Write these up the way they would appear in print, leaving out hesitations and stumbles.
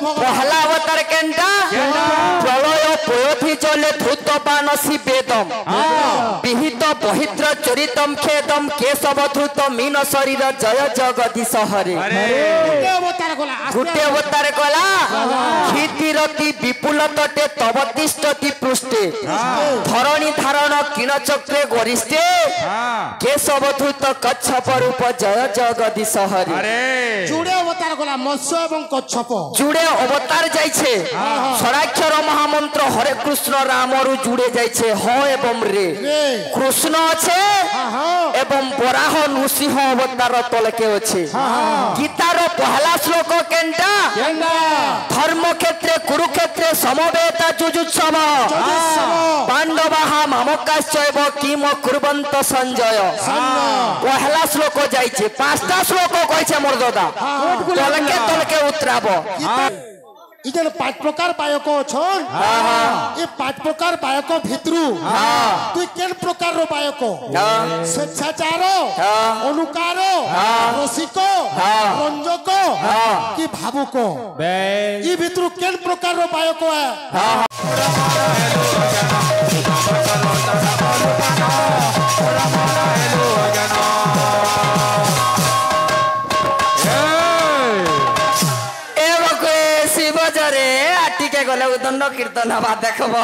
पहला अवतार केंटा प्रलय पयोधि चले धूत बानसी वेदम विहित बहित्र चरितम खेदम केशव धूत मीन शरीर जय जगदीश हरे गुटे अवतार कला क्षितिरति विपुल तटे तव तिष्ठति पृष्ठे धरणी धारण किण चक्रे गरिष्ठे केशव धूत कच्छप रूप जय जगदीश हरे जुड़े अवतार कला मत्स्य एवं कच्छप जुड़े अवतार जाइछे षडाक्षर महामंत्र हरे कृष्ण राम रु जुड़े जाइछे ह एवं रे कृष्ण अच्छे एवं बराह नृसिंह अवतार तलके अच्छे गीतार पहला श्लोक केंटा धर्म क्षेत्रे कुरुक्षेत्रे समवेता जुजुत्सव पांडवाः मामकाश्चैव किम कुर्वन्त संजय पहला श्लोक जाइछे पांचटा श्लोक कहिछे मोर दादा तलके उतराबो इधर 5 प्रकार बायक छन ये 5 प्रकार बायक भितरु तू केन प्रकार रो बायक स्वेच्छाचार अनुकार रसिक रंजक कि भावुक ई भितरु केन प्रकार रो बायक है गले उदंड कीर्तन हवा देखब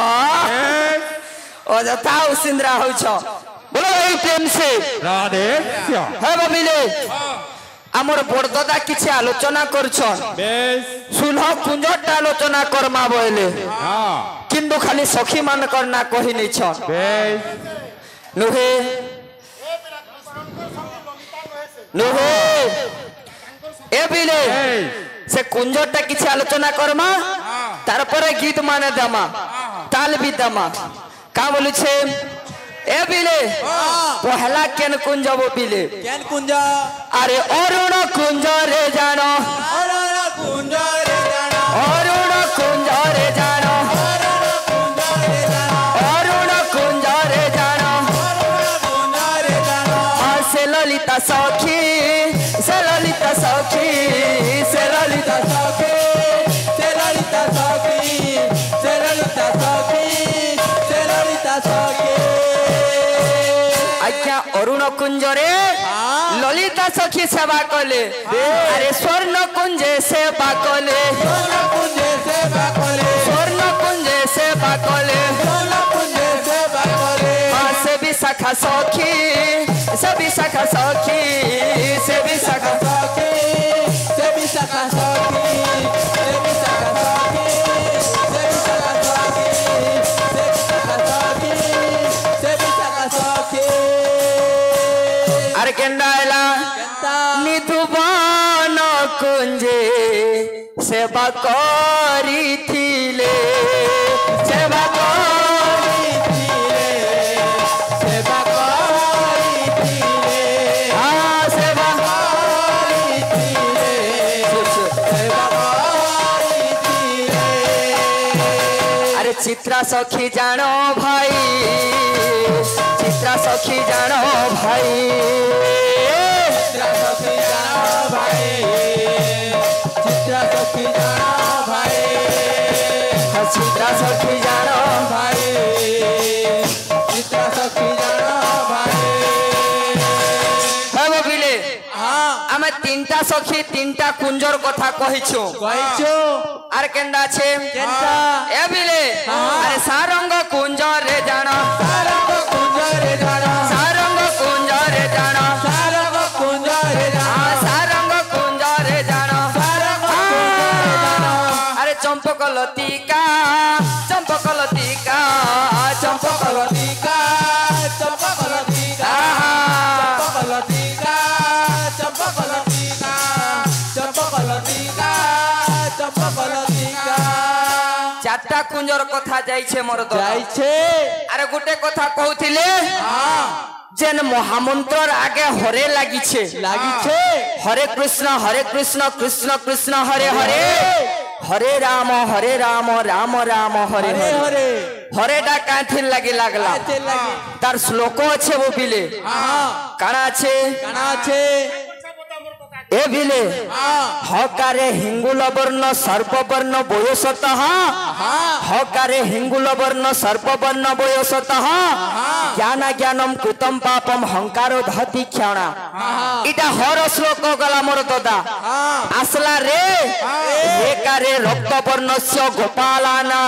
अजथा उसिंद्रा होछ बोलो प्रेम से राधे हे बबिले हमर बड़दादा किछ आलोचना करछन सुनो कुंजट आलोचना करमा बोले किंतु खाली सखी मान करना कहि नै छ नुहे नुहे ए बिले से कुंजटा किछ आलोचना करमा तार पर गीत माने दमा ताल भी दमा का बोलू छे ए बिले पहला केन कुंज वो बिले केन कुंज अरे अरुण कुंज रे जानो अरुण कुंज रे जानो अरुण कुंज रे जानो अरुण कुंज रे जानो से ललिता सखी से ललिता सखी से ललिता सखी अरुण कुंजरे ललिता सखी सेवा कले अरे स्वर्ण कुंजे सेवा कले स्वर्ण कुंजे सेवा कले से विशाखा सखी से विशाखा सखी से विशाखा सखी से विशाखा सखी निधुबान कुंजे सेवा करी थिले सेवा करी थिले सेवा करी थिले हाँ सेवा करी थिले सेवा करी थिले अरे चित्रा सखी जानो भाई चित्रा सखी जानो भाई चित्रा सखी जानो भाई चित्रा सखी जानो भाई चित्रा सखी जानो भाई चित्रा सखी जानो भाई हे बिले आमे तीनटा सखी तीनटा कुंजर कथा कहिछु आर केंडा छे केंडा ए बिले अरे सारंग कुंजर रे जानो सारंग कुंजर रे जानो सारंग कुंजर रे जानो सारंग कुंजर रे जानो सारंग कुंजर रे जानो सारंग कुंजर रे जानो अरे चंपक लतिका चंपक लतिका चंपक लतिका चंपक लतिका चंपक लतिका चंपक लतिका चंपक लतिका चंपक लतिका चारटा कुंजर कथा जाइछे मोर तो जाइछे अरे गुटे कथा कहउथिले जेन महामंत्र आगे हरे लागिछे हरे कृष्ण कृष्ण कृष्ण हरे हरे हरे राम राम राम हरे हरे हरे डा काथिन लागी लागला तार श्लोक अच्छे वो बिले काना अच्छे ए बिले हकारे हिंगुल वर्ण सर्पवर्ण बयसतः हकारे हिंगुल वर्ण सर्पवर्ण बयसतः ज्ञान ज्ञानम कृतम पापम हंकारो धति क्षणा इटा हर श्लोक गला मोर दादा आसला रे एकारे रक्त वर्णस्य गोपालाना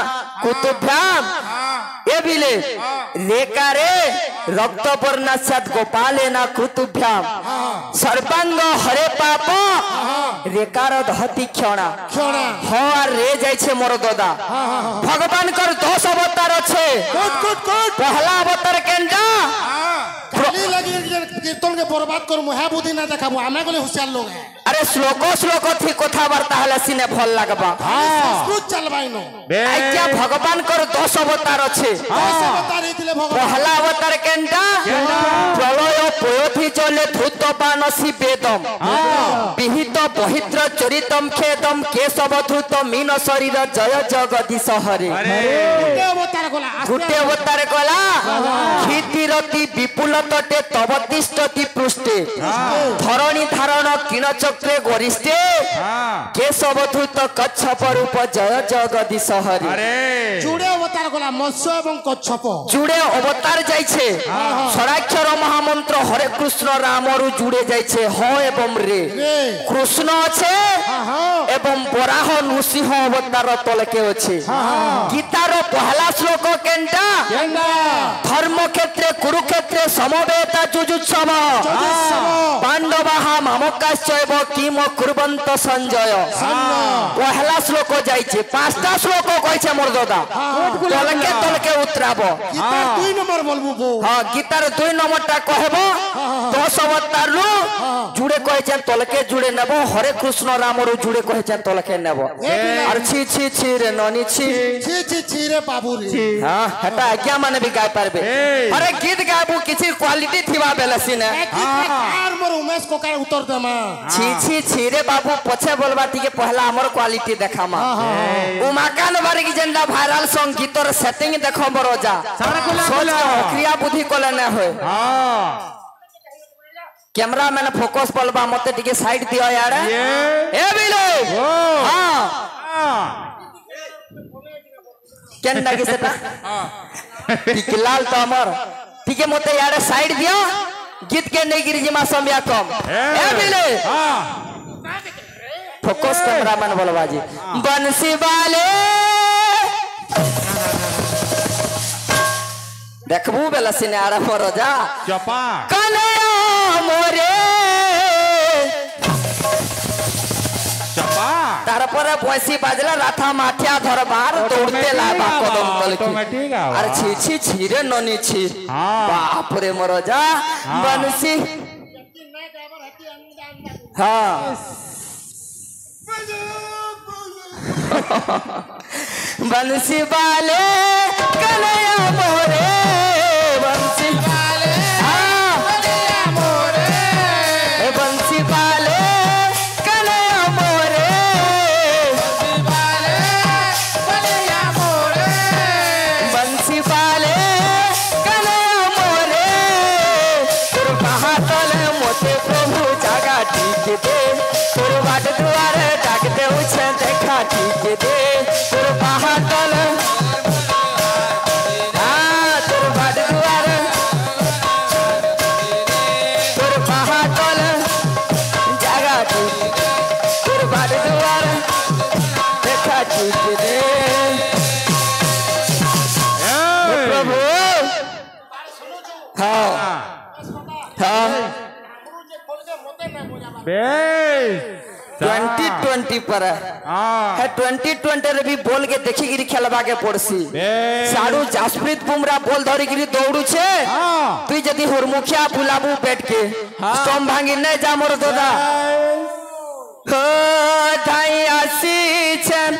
कुतुभ्याम ए बिले रेकारे रक्त वर्णस्यात् गोपालेना कुतुभ्याम सर्वांग हरे पाप रेकार दहति क्षणा हो आर रे जाय छे मोर दादा भगवान कर 10 अवतार छे पहला अवतार केनजा खाली लगी कीर्तन के बर्बाद कर मुहा बुद्धि ना देखाबो आमे गले होशियार लोग है अरे श्लोक थी कथा वार्ता हला सिने भल लागबा संस्कृत चलबाइनो आज्ञा भगवान कर 10 अवतार छे 10 अवतार हेतिले भगवान पहला अवतार केनटा प्रलय पयोथि चले धूत पानसी वेदम विहित पवित्र चरितम खेदम केशव धूत मीन शरीर जय जगदीश हरे गुटे अवतार गला क्षितिरति विपुल तटे तव तिष्ठति पृष्ठे धरणी धारण किण चक्रे गरिष्ठे केशव धूत कच्छप रूप जय जगदीश हरे जुड़े अवतार गला मत्स्य एवं कच्छप जुड़े अवतार जाइछे षडाक्षर महामंत्र हरे कृष्ण राम रु जुड़े जाइछे ह एवं रे कृष्ण আছে एवं बराह नृसिंह अवतार तलके আছে गीतार पहला श्लोक केनटा धर्म क्षेत्रे कुरुक्षेत्रे समवेता जुजुत्सव पांडवाः मामकाश्चैव किम कुर्वन्त संजय पहला श्लोक जाइछे पांचटा श्लोक कहिछे मोर दादा तलके उतराबो गीतार 2 नंबर बोलबो हां गीतार 2 नंबरटा कहबो 10 अवतार रु जुड़े कहिछे तलके जुड़े नेबो हरे कृष्ण राम रु जुड़े कहिछे तलके नेबो और छी छी छी रे ननी छी छी रे बाबू रे हां हटा आज्ञा माने भी गाय पारबे अरे गीत गाबू किछि क्वालिटी थिबा बेलसिने आर मोर उमेश कोका उत्तर देमा छी छी रे बाबू पछे बोलबा टिके पहला हमर क्वालिटी देखामा उमाकान बारे की जेंडा वायरल सॉन्ग गीतर सेटिंग देखो बरोजा सोच क्रिया बुद्धि कोले न होय कैमरा मैंने फोकस पलबा मते टिके साइड दियो यार ए बिले हां केन लागे सेटा टिके लाल तो हमर टिके मते यार साइड दियो गीत के नहीं गिरी जिमा समया कम ए बिले फोकस कैमरा मैन बोलबा जी बंसी वाले देखबू बेला सिने आरा मरजा चपा कन्हैया मोरे चपा तार पर बंसी बाजला राथा माठिया धरबार दौड़ते लाबा कदम तलकी अरे छी छी छी रे ननी छी बाप रे मरजा बंसी हां बंसी वाले कन्हैया मोरे बंसी वाले कन्हैया मोरे बंसी वाले कन्हैया मोरे बंसी वाले कन्हैया मोरे तोर कहाँ तले मोते प्रभु जागा ठीक दे तोर बाट दुआरे डाकते उछे देखा ठीक दे तोर कहाँ तले तोर बाट दुआरे तोर कहाँ तले जागा ठीक तोर बाट दुआरे देखा ठीक दे प्रभु हाँ हाँ 2020 पर है 2020 रे भी बोल के देखी गिरी खेलबा के पड़सी साडू जासप्रीत बुमरा बोल धरी गिरी दौड़ू छे तू जदी हुरमुखिया बुलाबू बैठ के स्टम्प भांगी नहीं जा मोर दादा हो धाई आसी छन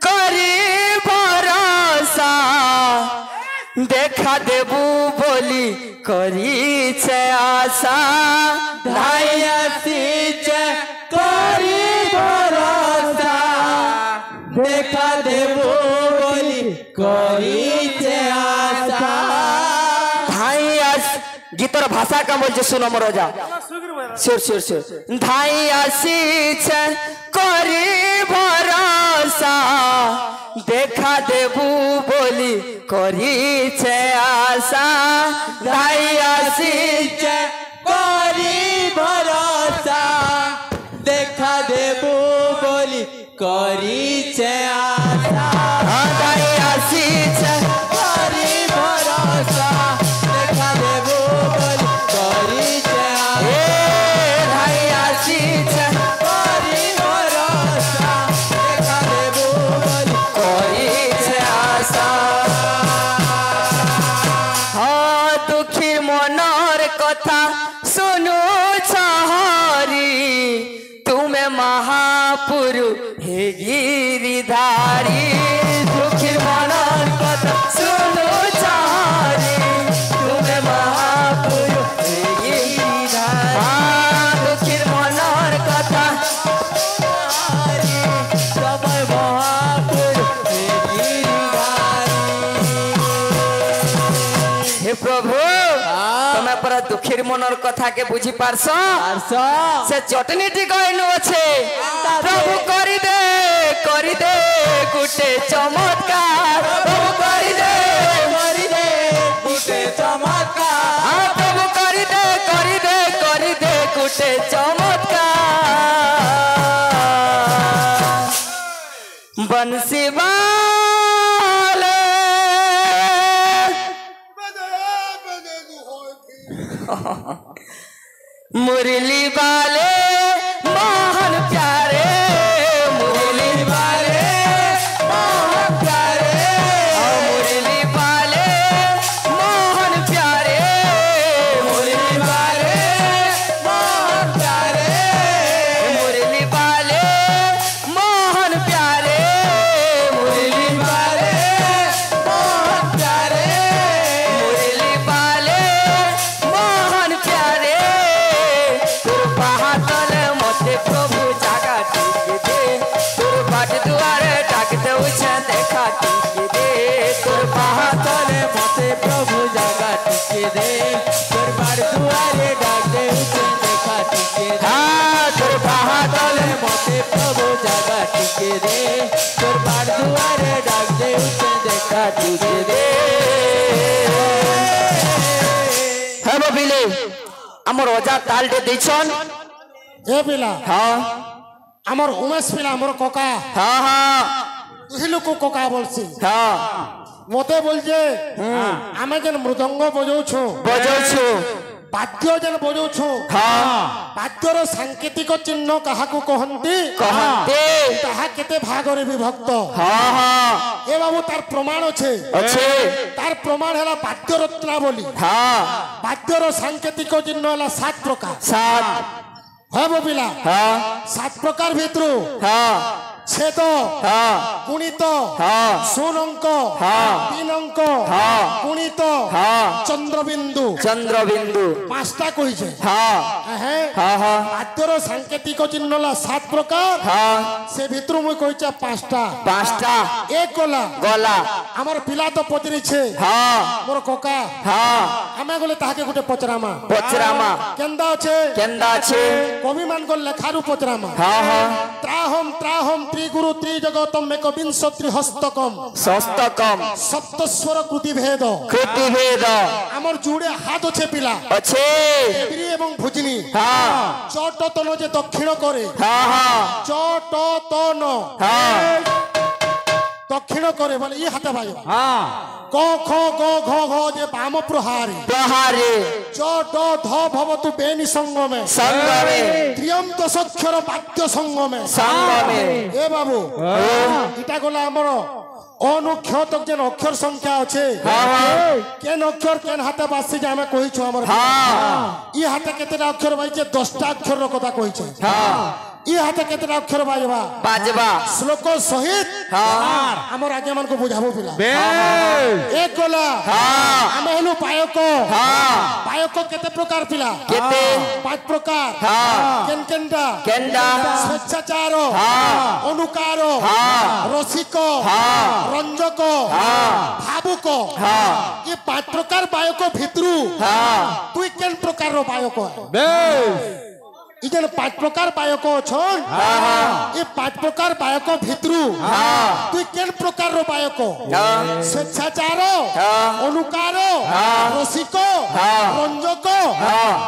करी भरोसा देखा देबू बोली करी छे आशा धाई आसी छे करी भरोसा देखा देबू बोली करी छे आशा धाई आस गीतर भाषा का बोल जे सुनो मरोजा सुर धाई आसीछे करी भरोसा देखा देबू बोली करीछे आशा धाई आसीछे करी भरोसा देखा देबू बोली करीछे आशा धाई आसीछे करी भरोसा देखा देबू बोली करीछे धाई आसीछे करी भरोसा देखा देबू बोली करीछे आशा हाँ दुखी मनर कथा सुनु हरी तुम्हें महापुरु हे गिरिधारी दुखी मनर कथा सुनु हरी तुम्हें महापुरु हे गिरिधारी दुखी मनर कथा समय महापुरु हे गिरिधारी हे प्रभु तुम्हें पर दुखीर मनर कथा के बुझी पारस से चटनी टी कहनु अच्छे प्रभु करी दे गुटे चमत्कार प्रभु करी दे गुटे चमत्कार हाँ प्रभु करी दे गुटे चमत्कार बंसी वाले मुरली वाले मोहन प्यारे मुरली वाले मोहन प्यारे मुरली वाले मोहन प्यारे मुरली वाले मोहन प्यारे मुरली वाले मोहन प्यारे मुरली वाले मोहन प्यारे मुरली वाले मोहन प्यारे तले मते प्रभु जागा टिके दे तोर बाट दुआरे डाक दे उछे देखा टिके दे तोर तले मते प्रभु जागा टिके दे तोर बाट दुआरे डाक दे उछे देखा टिके दे हाँ तोर तले मते प्रभु जागा टिके दे तोर बाट दुआरे डाक दे उछे देखा टिके दे हे बबिले हमर ओजा ताल दे देछन ए पिला हाँ আমার উমেশ পিলা আমার কোকা हाँ हाँ তুই লোক কোকা বলছি हाँ মতে বলছে আমি যেন মৃদঙ্গ বজাউছু बजाउछु বাদ্য যেন বজাউছু हाँ বাদ্যর সাংকেতিক চিহ্ন কাহাকু কহন্তি कहते তাহা কেতে ভাগরে বিভক্ত हाँ हाँ এ বাবু তার প্রমাণ আছে अच्छे তার প্রমাণ হলা বাদ্য রত্নাবলী हाँ বাদ্যর সাংকেতিক চিহ্ন হলা 7 প্রকার सात হ্যাঁ ববিলা हाँ 7 প্রকার ভিতরু हाँ ছেদ हाँ গুণিত हाँ শূন্যঙ্ক हाँ 3 অঙ্ক हाँ গুণিত हाँ চন্দ্রবিন্দু चंद्रबिंदु 5টা কইছে हाँ হ্যাঁ हाँ हाँ বাদ্যর সাংকেতিক চিহ্ন হলা 7 প্রকার हाँ সে ভিতরু মুই কইছা 5টা पांचटा এক গলা गला আমার পিলা তো পচরিছে हाँ মোর কোকা हाँ আমি গলে তাহাকে গুটে পচরামা पचरामा কেন্দা আছে केंदा छे কবি মানগর লেখারু পচরামা हाँ हाँ ত্রাহম ত্রিগুরু ত্রিজগতম একবিংশ ত্রিহস্তকম सस्तकम সপ্তস্বর কৃতি ভেদ कृति भेद আমার জুড়ে হাত আছে পিলা अच्छे দেবী এবং ভুজনি हाँ চটতন যে দক্ষিণ করে हाँ हाँ চটতন हाँ দক্ষিণ করে বলে ই হাতে ভাই हाँ ক খ গ ঘ ঘ যে বাম প্রহারে प्रहारे চ ড ধ ভবতু বেনি সঙ্গমে संगमे ত্রিয়ন্ত সক্ষর বাদ্য সঙ্গমে संगमे এ বাবু এটা গলা আমার অনুক্ষত যেন অক্ষর সংখ্যা আছে हाँ हाँ কেন অক্ষর কেন হাতে বাসছে যে আমি কইছো আমার हाँ ই হাতে কেতেটা অক্ষর বাইছে 10টা অক্ষর কথা কইছে हाँ ই হাতে কেতেটা অক্ষর বাইবা बाजबा শ্লোক সহিত हाँ আমার আগে আমাকে বুঝাবো পিলা बेल এক গলা हाँ আমি হলো পায়ক हाँ পায়ক কেতে প্রকার পিলা केते 5 প্রকার हाँ কেন কেনটা केंदा স্বেচ্ছাচার हाँ অনুকার हाँ রসিক हाँ রঞ্জক हाँ ভাবুক हाँ এই 5 প্রকার বায়ক ভিতরু हाँ তুই কেন প্রকার বায়ক बेल इजन 5 प्रकार बायक अछन ए 5 प्रकार बायक भितरु तू केन प्रकार रो बायक स्वेच्छाचार अनुकार रसिक रंजक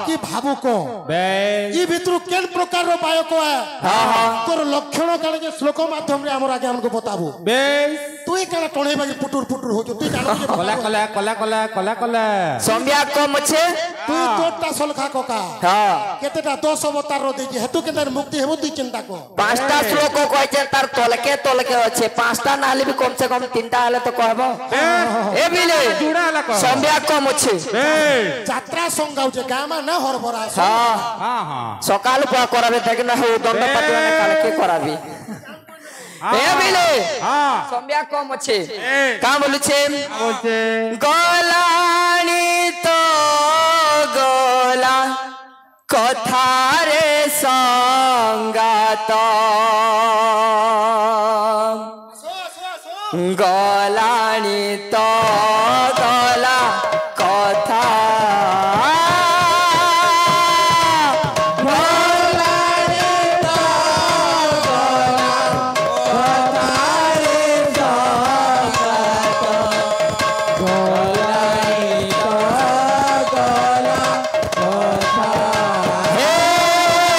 कि भावुक ई भितरु केन प्रकार रो बायक है तोर लक्षण काले के श्लोक माध्यम रे हमर आगे हमको बताबू तू केला टणे बागी पुटुर पुटुर हो तू जानो के कला कला कला कला कला कला संज्ञा कम छे तू तोटा सलखा कोका केतेटा 10 अवतार रो देजी हेतु केनर मुक्ति हेबो तू चिंता को 5टा श्लोक कहै छै तार तलके अछि 5टा नाले भी कम से कम 3टा आले तो कहबो ए बिले जुड़ा ला कह संज्ञा कम अछि यात्रा संगाउ जे गामा न हरभरा हां हां सकाल पुआ कराबे तक न हो दंड पातिवाने काल के कराबी ए बिले हां संज्ञा कम अछि का बोलु छे गलानी तो गोला कथारे संगात गलानी तो गला कथा गलानी तो गला